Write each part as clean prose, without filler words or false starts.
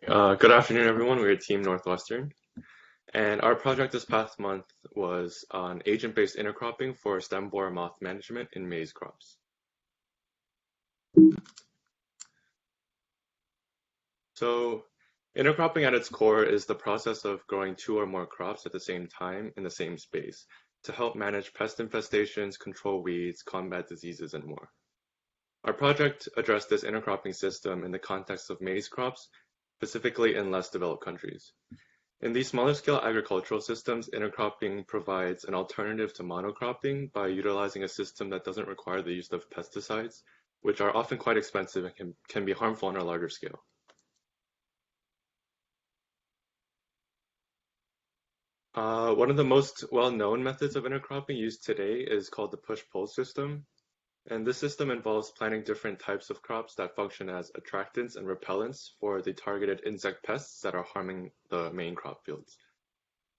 Good afternoon, everyone. We're Team Northwestern, and our project this past month was on agent-based intercropping for stem borer moth management in maize crops. So, intercropping at its core is the process of growing two or more crops at the same time in the same space to help manage pest infestations, control weeds, combat diseases, and more. Our project addressed this intercropping system in the context of maize crops, specifically in less developed countries. In these smaller scale agricultural systems, intercropping provides an alternative to monocropping by utilizing a system that doesn't require the use of pesticides, which are often quite expensive and can be harmful on a larger scale. One of the most well-known methods of intercropping used today is called the push-pull system. And this system involves planting different types of crops that function as attractants and repellents for the targeted insect pests that are harming the main crop fields.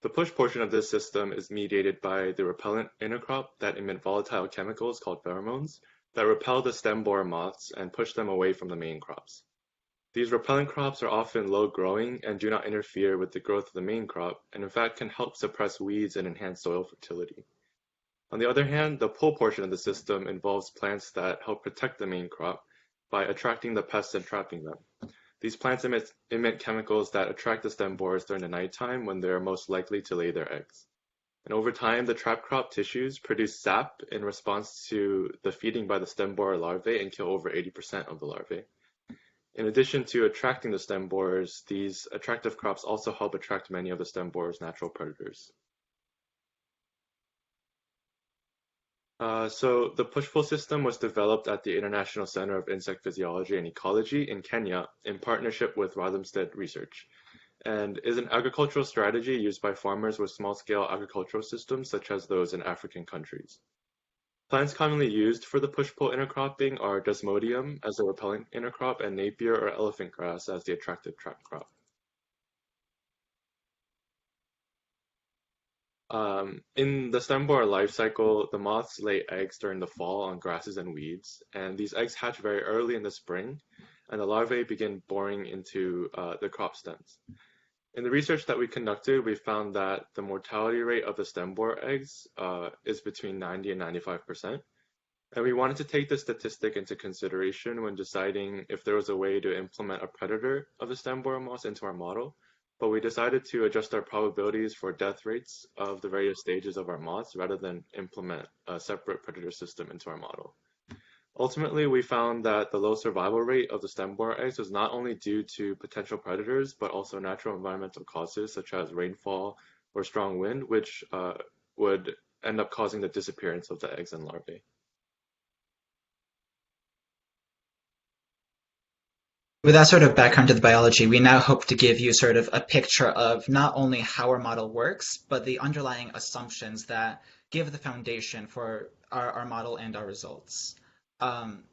The push portion of this system is mediated by the repellent intercrop that emit volatile chemicals called pheromones that repel the stem borer moths and push them away from the main crops. These repellent crops are often low growing and do not interfere with the growth of the main crop, and in fact can help suppress weeds and enhance soil fertility. On the other hand, the pull portion of the system involves plants that help protect the main crop by attracting the pests and trapping them. These plants emit chemicals that attract the stem borers during the nighttime when they are most likely to lay their eggs. And over time, the trap crop tissues produce sap in response to the feeding by the stem borer larvae and kill over 80% of the larvae. In addition to attracting the stem borers, these attractive crops also help attract many of the stem borers' natural predators. So the push-pull system was developed at the International Center of Insect Physiology and Ecology in Kenya in partnership with Rothamsted Research, and is an agricultural strategy used by farmers with small-scale agricultural systems such as those in African countries. Plants commonly used for the push-pull intercropping are Desmodium as a repellent intercrop and Napier or elephant grass as the attractive trap crop. In the stem borer life cycle, the moths lay eggs during the fall on grasses and weeds, and these eggs hatch very early in the spring, and the larvae begin boring into the crop stems. In the research that we conducted, we found that the mortality rate of the stem borer eggs is between 90 and 95%, and we wanted to take this statistic into consideration when deciding if there was a way to implement a predator of the stem borer moths into our model. But we decided to adjust our probabilities for death rates of the various stages of our moths rather than implement a separate predator system into our model. Ultimately, we found that the low survival rate of the stem borer eggs was not only due to potential predators, but also natural environmental causes such as rainfall or strong wind, which would end up causing the disappearance of the eggs and larvae. With that sort of background to the biology, we now hope to give you sort of a picture of not only how our model works, but the underlying assumptions that give the foundation for our model and our results.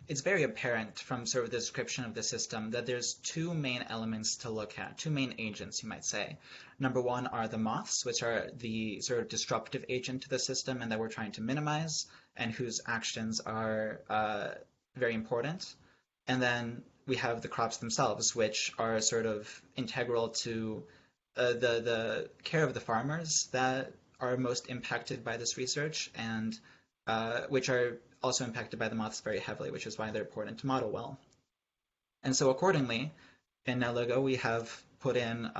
It's very apparent from sort of the description of the system that there's two main elements to look at, two main agents, you might say. Number one are the moths, which are the sort of disruptive agent to the system and that we're trying to minimize, and whose actions are very important. And then we have the crops themselves, which are sort of integral to the care of the farmers that are most impacted by this research, and which are also impacted by the moths very heavily, which is why they're important to model well. And so accordingly, in NetLogo, we have put in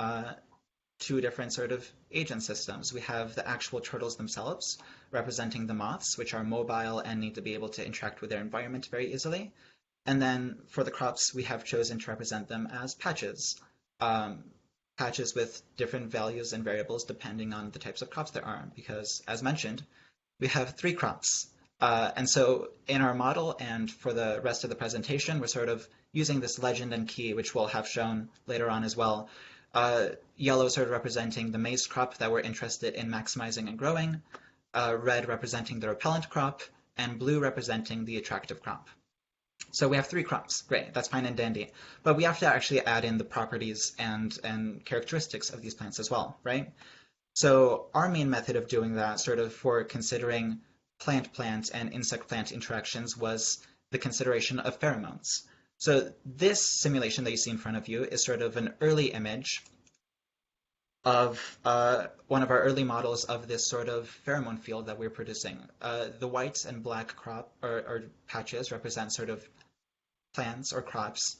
two different sort of agent systems. We have the actual turtles themselves, representing the moths, which are mobile and need to be able to interact with their environment very easily. And then for the crops, we have chosen to represent them as patches, patches with different values and variables depending on the types of crops there are, because as mentioned, we have three crops. And so in our model and for the rest of the presentation, we're sort of using this legend and key, which we'll have shown later on as well. Yellow sort of representing the maize crop that we're interested in maximizing and growing, red representing the repellent crop, and blue representing the attractive crop. So we have three crops. Great, that's fine and dandy. But we have to actually add in the properties and characteristics of these plants as well, right? So our main method of doing that, sort of for considering plant-plant and insect-plant interactions, was the consideration of pheromones. So this simulation that you see in front of you is sort of an early image of one of our early models of this sort of pheromone field that we're producing. The white and black crop or patches represent sort of plants or crops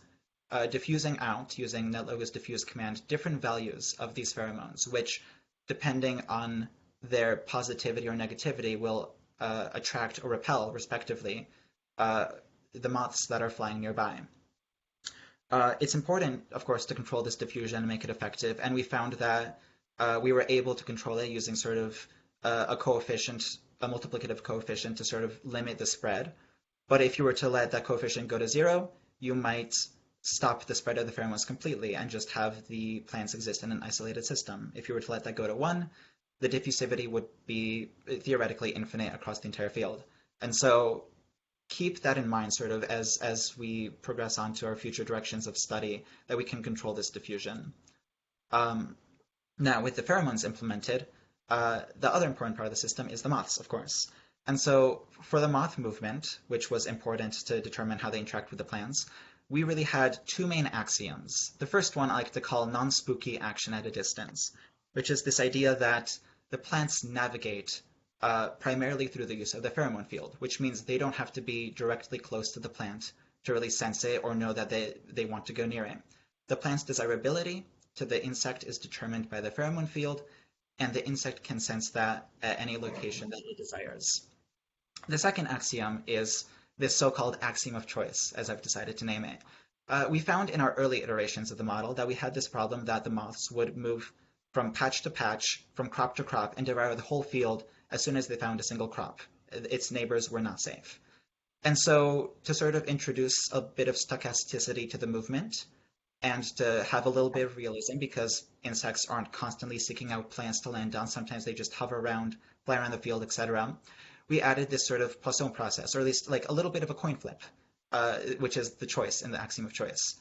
diffusing out using netlog's diffuse command different values of these pheromones, which, depending on their positivity or negativity, will attract or repel, respectively, uh, the moths that are flying nearby. It's important, of course, to control this diffusion and make it effective, and we found that we were able to control it using sort of a coefficient, a multiplicative coefficient to sort of limit the spread. But if you were to let that coefficient go to zero, you might stop the spread of the pheromones completely and just have the plants exist in an isolated system. If you were to let that go to one, the diffusivity would be theoretically infinite across the entire field. And so keep that in mind sort of as we progress on to our future directions of study, that we can control this diffusion. Um, Now, with the pheromones implemented, the other important part of the system is the moths, of course. And so for the moth movement, which was important to determine how they interact with the plants, we really had two main axioms. The first one I like to call non-spooky action at a distance, which is this idea that the plants navigate primarily through the use of the pheromone field, which means they don't have to be directly close to the plant to really sense it or know that they want to go near it. The plant's desirability to the insect is determined by the pheromone field, and the insect can sense that at any location that it desires. The second axiom is this so-called axiom of choice, as I've decided to name it. We found in our early iterations of the model that we had this problem that the moths would move from patch to patch, from crop to crop, and devour the whole field as soon as they found a single crop. Its neighbors were not safe. And so to sort of introduce a bit of stochasticity to the movement, and to have a little bit of realism, because insects aren't constantly seeking out plants to land on. Sometimes they just hover around, fly around the field, etc. We added this sort of Poisson process, or at least like a little bit of a coin flip, which is the choice in the axiom of choice.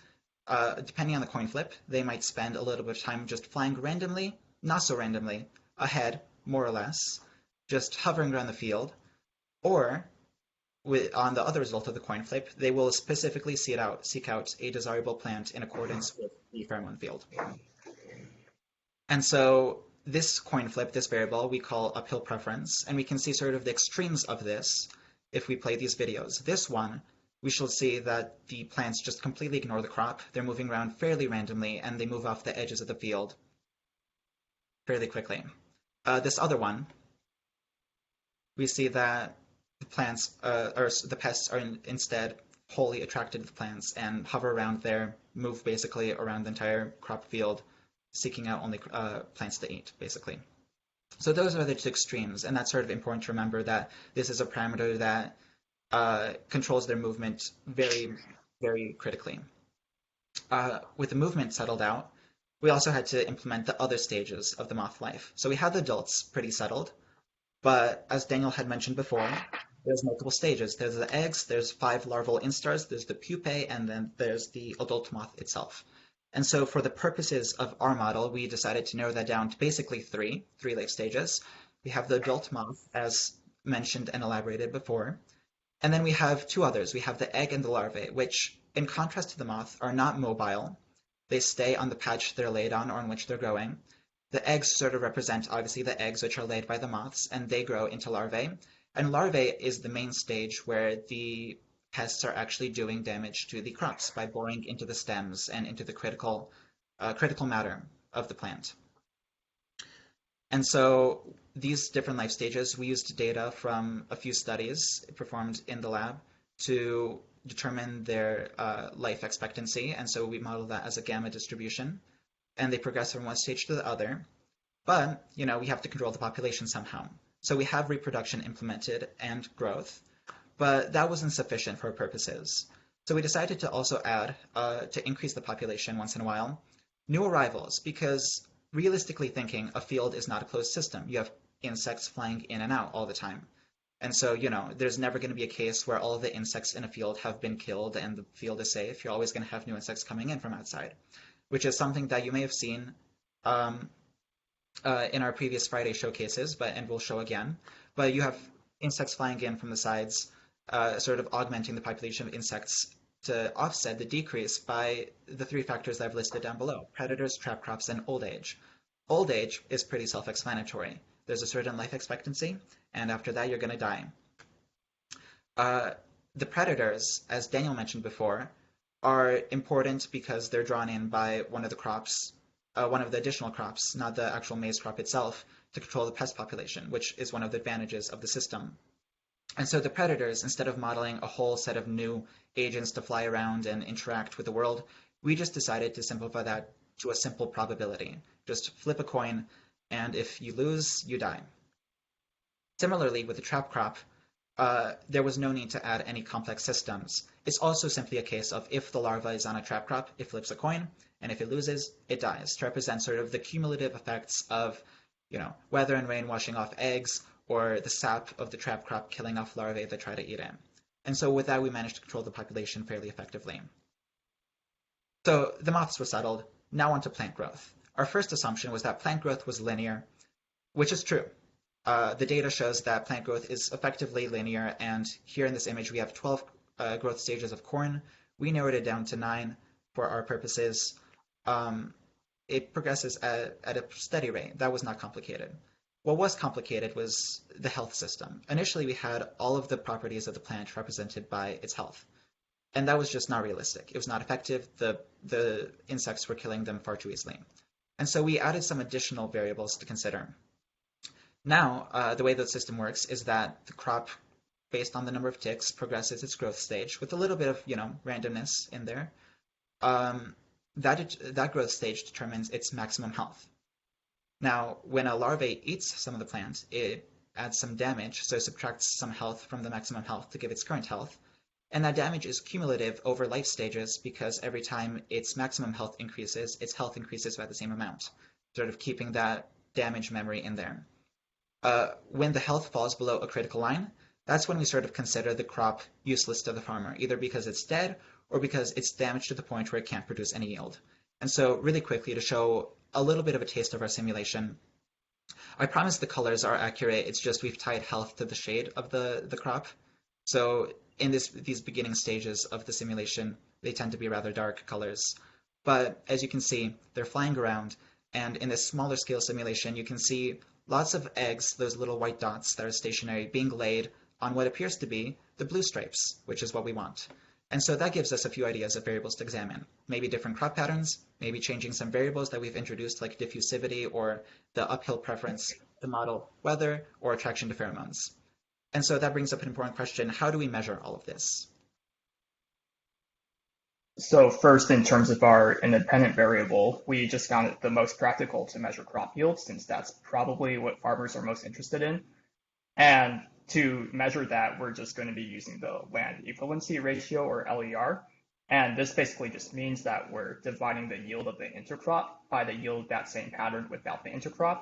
Depending on the coin flip, they might spend a little bit of time just flying randomly, not so randomly, ahead, more or less, just hovering around the field, or on the other result of the coin flip, they will specifically seek out a desirable plant in accordance with the pheromone field. And so this coin flip, this variable, we call uphill preference, and we can see sort of the extremes of this if we play these videos. This one, we shall see that the plants just completely ignore the crop. They're moving around fairly randomly, and they move off the edges of the field fairly quickly. This other one, we see that the plants or the pests are instead wholly attracted to the plants and hover around there, move basically around the entire crop field, seeking out only plants to eat, basically. So those are the two extremes, and that's sort of important to remember that this is a parameter that controls their movement very, very critically. With the movement settled out, we also had to implement the other stages of the moth life. So we had the adults pretty settled, but as Daniel had mentioned before, there's multiple stages. There's the eggs, there's 5 larval instars, there's the pupae, and then there's the adult moth itself. And so for the purposes of our model, we decided to narrow that down to basically three life stages. We have the adult moth, as mentioned and elaborated before. And then we have 2 others. We have the egg and the larvae, which, in contrast to the moth, are not mobile. They stay on the patch they're laid on or on which they're growing. The eggs sort of represent, obviously, the eggs which are laid by the moths, and they grow into larvae. And larvae is the main stage where the pests are actually doing damage to the crops by boring into the stems and into the critical matter of the plant. And so these different life stages, we used data from a few studies performed in the lab to determine their life expectancy. And so we modeled that as a gamma distribution. And they progress from one stage to the other. But, we have to control the population somehow. So we have reproduction implemented and growth, but that wasn't sufficient for our purposes. So we decided to also add, to increase the population once in a while, new arrivals, because realistically thinking, a field is not a closed system. You have insects flying in and out all the time. And so, there's never going to be a case where all of the insects in a field have been killed and the field is safe. You're always going to have new insects coming in from outside, which is something that you may have seen in our previous Friday showcases, and we'll show again. But you have insects flying in from the sides, sort of augmenting the population of insects to offset the decrease by the three factors that I've listed down below: predators, trap crops, and old age. Old age is pretty self-explanatory. There's a certain life expectancy, and after that, you're going to die. Uh, the predators, as Daniel mentioned before, are important because they're drawn in by one of the crops, one of the additional crops, not the actual maize crop itself, to control the pest population, which is one of the advantages of the system. And so the predators, instead of modeling a whole set of new agents to fly around and interact with the world, we just decided to simplify that to a simple probability. Just flip a coin, and if you lose, you die. Similarly, with the trap crop, there was no need to add any complex systems. It's also simply a case of if the larva is on a trap crop, it flips a coin, and if it loses, it dies, to represent sort of the cumulative effects of, weather and rain washing off eggs, or the sap of the trap crop killing off larvae that try to eat it. And so with that, we managed to control the population fairly effectively. So the moths were settled. Now on to plant growth. Our first assumption was that plant growth was linear, which is true. The data shows that plant growth is effectively linear, and here in this image we have 12 growth stages of corn. We narrowed it down to 9 for our purposes. It progresses at a steady rate. That was not complicated. What was complicated was the health system. Initially, we had all of the properties of the plant represented by its health, and that was just not realistic. It was not effective. The insects were killing them far too easily. And so we added some additional variables to consider. Now, the way the system works is that the crop, based on the number of ticks, progresses its growth stage with a little bit of, randomness in there. That growth stage determines its maximum health. Now, when a larvae eats some of the plant, it adds some damage, so it subtracts some health from the maximum health to give its current health. And that damage is cumulative over life stages because every time its maximum health increases, its health increases by the same amount, sort of keeping that damage memory in there. When the health falls below a critical line, that's when we sort of consider the crop useless to the farmer, either because it's dead or because it's damaged to the point where it can't produce any yield. And so really quickly, to show a little bit of a taste of our simulation, I promise the colors are accurate. It's just we've tied health to the shade of the crop. So in these beginning stages of the simulation, they tend to be rather dark colors. But as you can see, they're flying around. And in this smaller scale simulation, you can see lots of eggs, those little white dots that are stationary, being laid on what appears to be the blue stripes, which is what we want. And so that gives us a few ideas of variables to examine. Maybe different crop patterns, maybe changing some variables that we've introduced like diffusivity or the uphill preference to model weather or attraction to pheromones. And so that brings up an important question. How do we measure all of this? So first, in terms of our independent variable, we just found it the most practical to measure crop yield, since that's probably what farmers are most interested in. And to measure that, we're just going to be using the land equivalency ratio, or LER. And this basically just means that we're dividing the yield of the intercrop by the yield of that same pattern without the intercrop.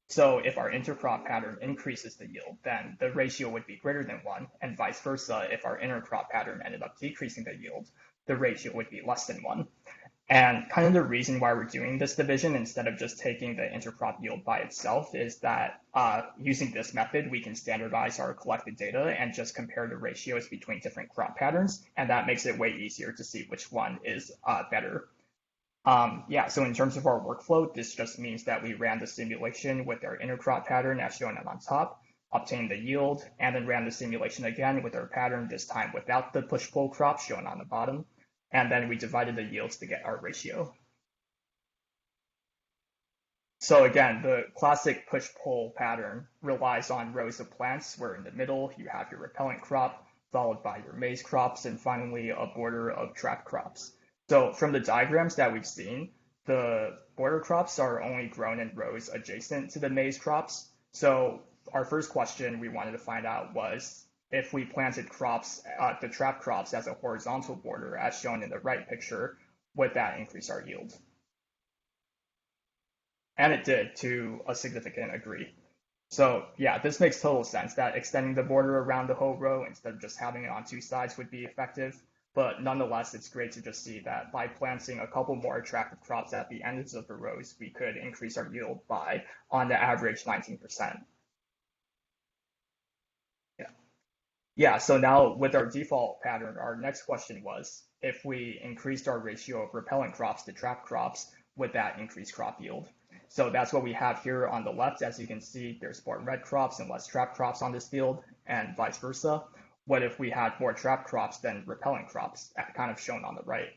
So if our intercrop pattern increases the yield, then the ratio would be greater than 1, and vice versa. If our intercrop pattern ended up decreasing the yield, the ratio would be less than 1. And kind of the reason why we're doing this division instead of just taking the intercrop yield by itself is that using this method, we can standardize our collected data and just compare the ratios between different crop patterns. And that makes it way easier to see which one is better. So in terms of our workflow, this just means that we ran the simulation with our intercrop pattern as shown on top, obtained the yield, and then ran the simulation again with our pattern, this time without the push-pull crop shown on the bottom. And then we divided the yields to get our ratio. So again, the classic push-pull pattern relies on rows of plants where in the middle you have your repellent crop, followed by your maize crops, and finally a border of trap crops. So from the diagrams that we've seen, the border crops are only grown in rows adjacent to the maize crops. So our first question we wanted to find out was, if we planted crops, the trap crops as a horizontal border, as shown in the right picture, would that increase our yield? And it did, to a significant degree. So yeah, this makes total sense that extending the border around the whole row instead of just having it on two sides would be effective. But nonetheless, it's great to just see that by planting a couple more attractive crops at the ends of the rows, we could increase our yield by, on the average, 19%. Yeah, so now with our default pattern, our next question was, if we increased our ratio of repellent crops to trap crops, would that increase crop yield? So that's what we have here on the left. As you can see, there's more red crops and less trap crops on this field, and vice versa. What if we had more trap crops than repellent crops, kind of shown on the right?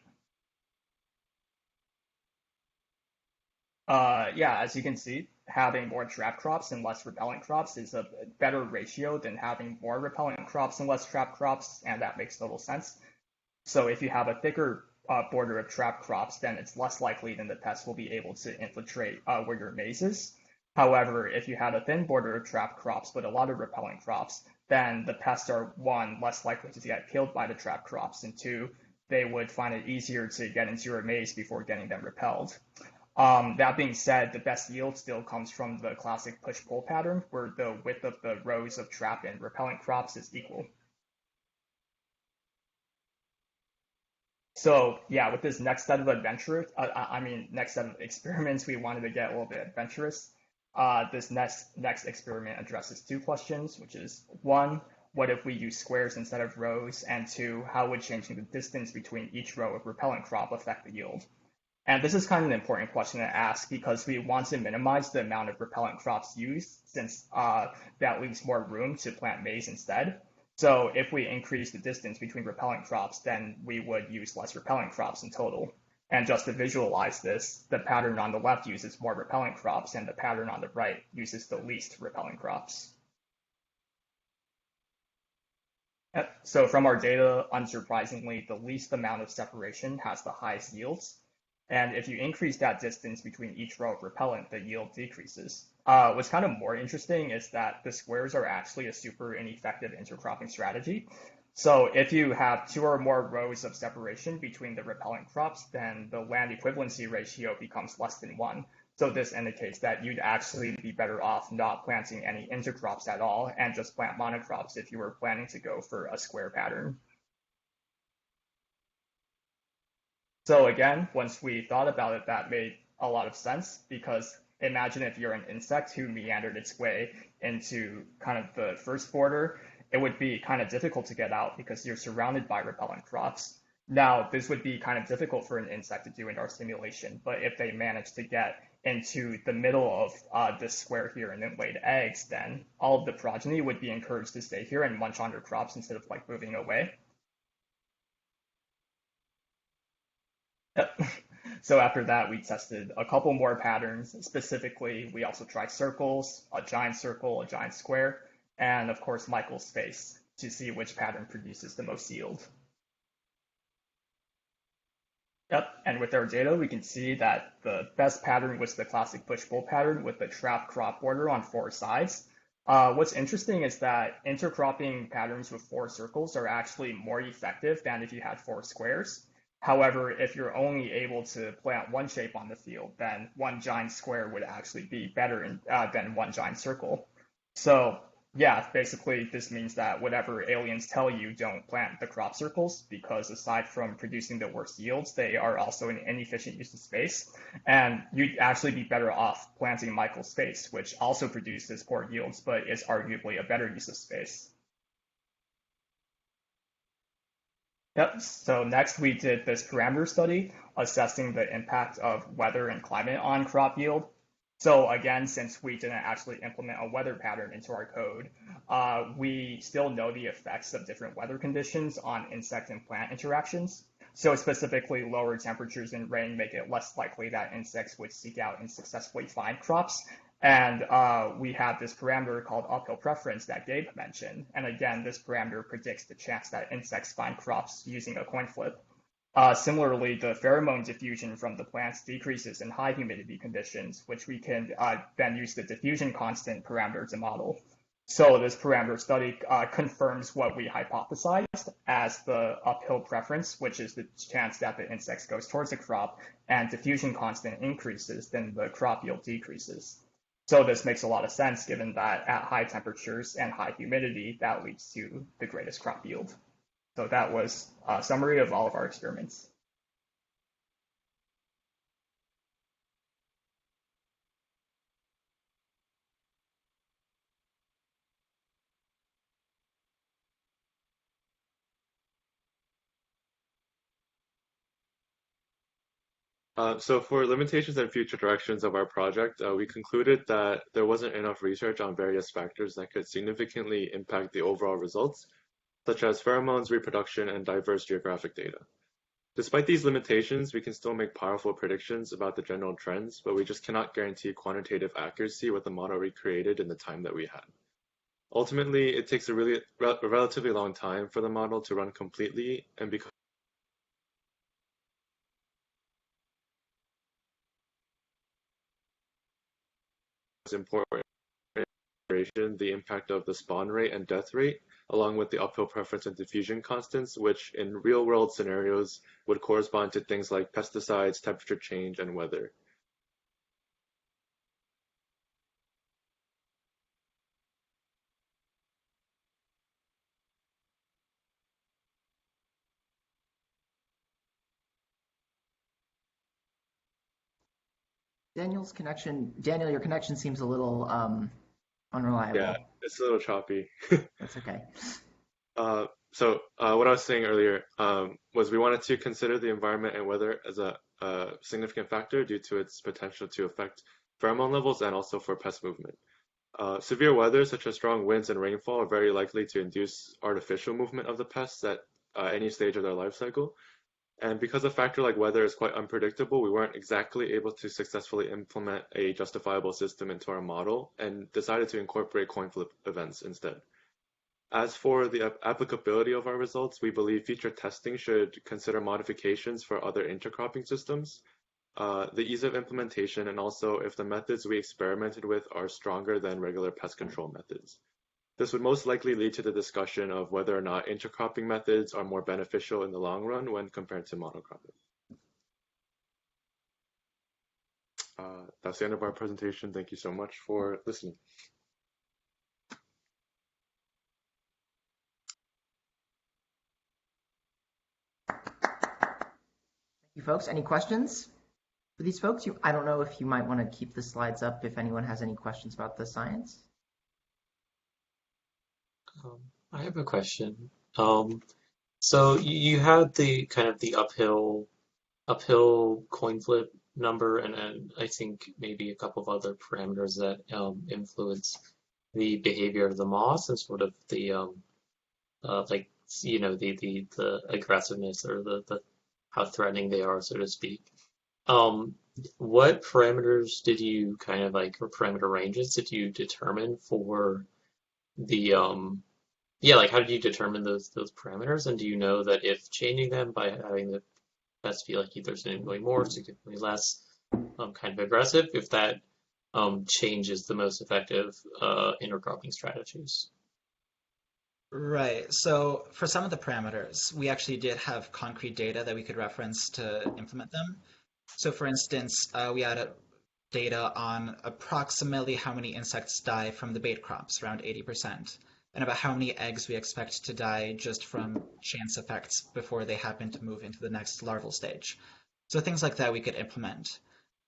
Yeah, as you can see, having more trap crops and less repellent crops is a better ratio than having more repellent crops and less trap crops, and that makes total sense. So if you have a thicker border of trap crops, then it's less likely that the pests will be able to infiltrate where your maize is. However, if you had a thin border of trap crops but a lot of repellent crops, then the pests are, one, less likely to get killed by the trap crops, and two, they would find it easier to get into your maize before getting them repelled. That being said, the best yield still comes from the classic push-pull pattern, where the width of the rows of trap and repellent crops is equal. So yeah, with this next set of next set of experiments, we wanted to get a little bit adventurous. This next experiment addresses two questions, which is one, what if we use squares instead of rows? And two, how would changing the distance between each row of repellent crop affect the yield? And this is kind of an important question to ask because we want to minimize the amount of repellent crops used since that leaves more room to plant maize instead. So if we increase the distance between repellent crops, then we would use less repellent crops in total. And just to visualize this, the pattern on the left uses more repellent crops and the pattern on the right uses the least repellent crops. So from our data, unsurprisingly, the least amount of separation has the highest yields. And if you increase that distance between each row of repellent, the yield decreases. What's kind of more interesting is that the squares are actually a super ineffective intercropping strategy. So if you have two or more rows of separation between the repellent crops, then the land equivalency ratio becomes less than 1. So this indicates that you'd actually be better off not planting any intercrops at all and just plant monocrops if you were planning to go for a square pattern. So again, once we thought about it, that made a lot of sense because imagine if you're an insect who meandered its way into kind of the first border, it would be kind of difficult to get out because you're surrounded by repellent crops. Now, this would be kind of difficult for an insect to do in our simulation, but if they manage to get into the middle of this square here and then laid eggs, then all of the progeny would be encouraged to stay here and munch on their crops instead of like moving away. Yep. So after that, we tested a couple more patterns. Specifically, we also tried circles, a giant circle, a giant square, and of course, Michael's space to see which pattern produces the most yield. Yep, and with our data, we can see that the best pattern was the classic push-pull pattern with the trap crop border on 4 sides. What's interesting is that intercropping patterns with 4 circles are actually more effective than if you had 4 squares. However, if you're only able to plant one shape on the field, then one giant square would actually be better than one giant circle. So yeah, basically this means that whatever aliens tell you, don't plant the crop circles because aside from producing the worst yields, they are also an inefficient use of space. And you'd actually be better off planting Michael's space, which also produces poor yields, but is arguably a better use of space. Yep. So next we did this parameter study assessing the impact of weather and climate on crop yield. So again, since we didn't actually implement a weather pattern into our code, we still know the effects of different weather conditions on insect and plant interactions. So specifically, lower temperatures and rain make it less likely that insects would seek out and successfully find crops. And we have this parameter called uphill preference that Gabe mentioned. And again, this parameter predicts the chance that insects find crops using a coin flip. Similarly, the pheromone diffusion from the plants decreases in high humidity conditions, which we can then use the diffusion constant parameter to model. So this parameter study confirms what we hypothesized as the uphill preference, which is the chance that the insects goes towards the crop, and diffusion constant increases, then the crop yield decreases. So this makes a lot of sense given that at high temperatures and high humidity, that leads to the greatest crop yield. So that was a summary of all of our experiments. So for limitations and future directions of our project, we concluded that there wasn't enough research on various factors that could significantly impact the overall results, such as pheromones, reproduction, and diverse geographic data. Despite these limitations, we can still make powerful predictions about the general trends, but we just cannot guarantee quantitative accuracy with the model we created in the time that we had. Ultimately, it takes a relatively long time for the model to run completely, and because it's important consideration the impact of the spawn rate and death rate, along with the uphill preference and diffusion constants, which in real-world scenarios would correspond to things like pesticides, temperature change, and weather. Daniel, your connection seems a little unreliable. Yeah, it's a little choppy. That's okay. What I was saying earlier was we wanted to consider the environment and weather as a significant factor due to its potential to affect pheromone levels and also for pest movement. Severe weather, such as strong winds and rainfall, are very likely to induce artificial movement of the pests at any stage of their life cycle. And because a factor like weather is quite unpredictable, we weren't exactly able to successfully implement a justifiable system into our model and decided to incorporate coin flip events instead. As for the applicability of our results, we believe future testing should consider modifications for other intercropping systems, the ease of implementation, and also if the methods we experimented with are stronger than regular pest control methods. This would most likely lead to the discussion of whether or not intercropping methods are more beneficial in the long run when compared to monocropping. That's the end of our presentation. Thank you so much for listening. You folks, any questions for these folks? I don't know if you might want to keep the slides up if anyone has any questions about the science. I have a question. So you had the kind of the uphill coin flip number, and I think maybe a couple of other parameters that influence the behavior of the moths and sort of the like the aggressiveness or the how threatening they are, so to speak. What parameters did you kind of like, or parameter ranges did you determine for the yeah, like how did you determine those parameters? And do you know that if changing them by having the pest feel like either significantly more, significantly less kind of aggressive, if that changes the most effective intercropping strategies? Right. So for some of the parameters, we actually did have concrete data that we could reference to implement them. So for instance, we had data on approximately how many insects die from the bait crops, around 80%, and about how many eggs we expect to die just from chance effects before they happen to move into the next larval stage. So things like that we could implement.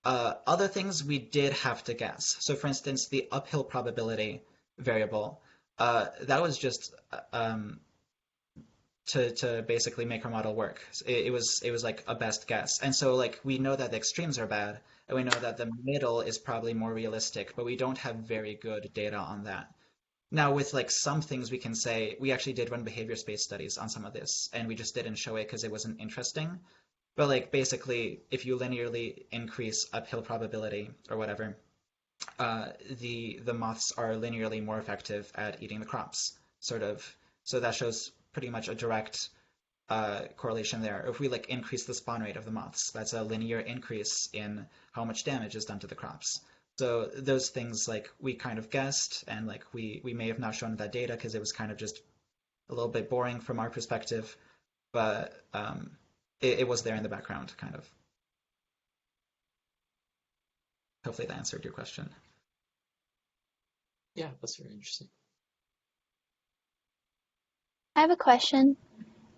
Other things we did have to guess. So for instance, the uphill probability variable, that was just to basically make our model work. It was like a best guess. And so like we know that the extremes are bad, and we know that the middle is probably more realistic, but we don't have very good data on that. Now with like some things we can say, we actually did run behavior space studies on some of this, and we just didn't show it because it wasn't interesting. But like basically, if you linearly increase uphill probability or whatever, the moths are linearly more effective at eating the crops, sort of. So that shows pretty much a direct correlation there. If we like increase the spawn rate of the moths, that's a linear increase in how much damage is done to the crops. So those things like we kind of guessed, and like we may have not shown that data because it was kind of just a little bit boring from our perspective, but it was there in the background, kind of. Hopefully that answered your question. Yeah, that's very interesting. I have a question.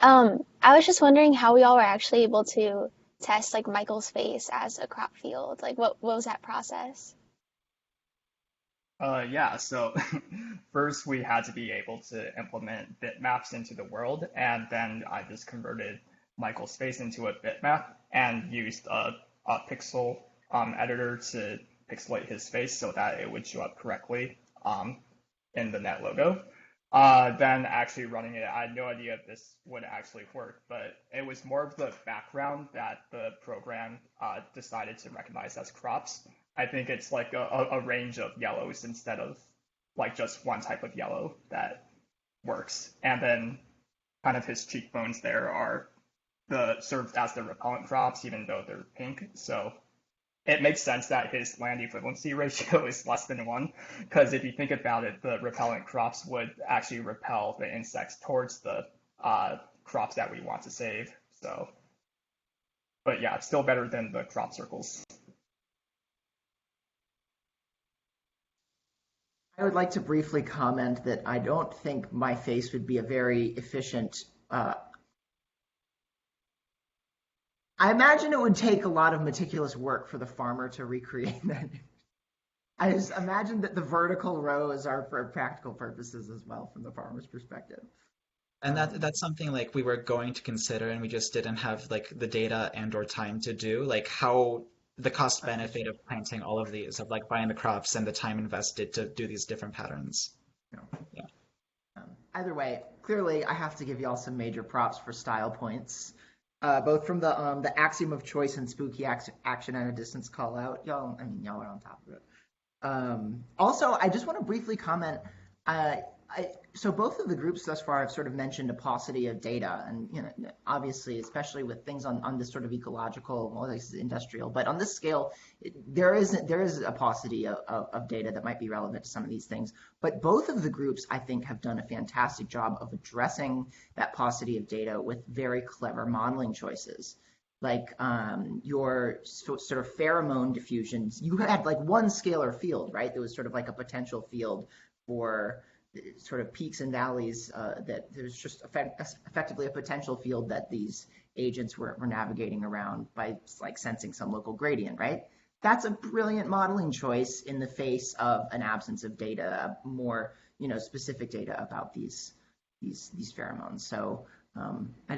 I was just wondering how we all were actually able to test like Michael's face as a crop field. Like what was that process? Yeah, so first we had to be able to implement bitmaps into the world, and then I just converted Michael's face into a bitmap and used pixel editor to pixelate his face so that it would show up correctly in the net logo. Then actually running it, I had no idea if this would actually work, but it was more of the background that the program decided to recognize as crops. I think it's like a range of yellows instead of like just one type of yellow that works. And then kind of his cheekbones there are served as the repellent crops, even though they're pink. So it makes sense that his land equivalency ratio is less than 1, because if you think about it, the repellent crops would actually repel the insects towards the crops that we want to save. So, but yeah, it's still better than the crop circles. I would like to briefly comment that I don't think my face would be a very efficient. I imagine it would take a lot of meticulous work for the farmer to recreate that. I just imagine that the vertical rows are for practical purposes as well from the farmer's perspective. And that's something like we were going to consider and we just didn't have like the data and or time to do, like how the cost benefit of planting all of these, of like buying the crops and the time invested to do these different patterns. Yeah. Either way, clearly I have to give y'all some major props for style points. Both from the axiom of choice and spooky action and a distance call out. Y'all are on top of it. Also, I just want to briefly comment. So both of the groups thus far have sort of mentioned a paucity of data, and obviously, especially with things on this sort of ecological, well, this is industrial, but on this scale, there is a paucity of data that might be relevant to some of these things. But both of the groups, I think, have done a fantastic job of addressing that paucity of data with very clever modeling choices. Like your sort of pheromone diffusions, you had like one scalar field, right? There was sort of like a potential field for sort of peaks and valleys, that there's just effectively a potential field that these agents were navigating around by like sensing some local gradient, right? That's a brilliant modeling choice in the face of an absence of data, more specific data about these pheromones. So I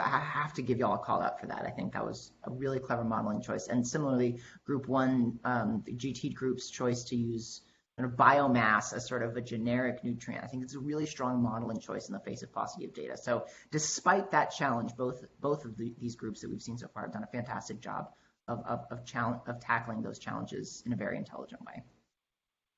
have to give y'all a call out for that. I think that was a really clever modeling choice. And similarly, Group 1, the GT group's choice to use biomass as sort of a generic nutrient, I think it's a really strong modeling choice in the face of paucity of data. So despite that challenge, both of these groups that we've seen so far have done a fantastic job of tackling those challenges in a very intelligent way.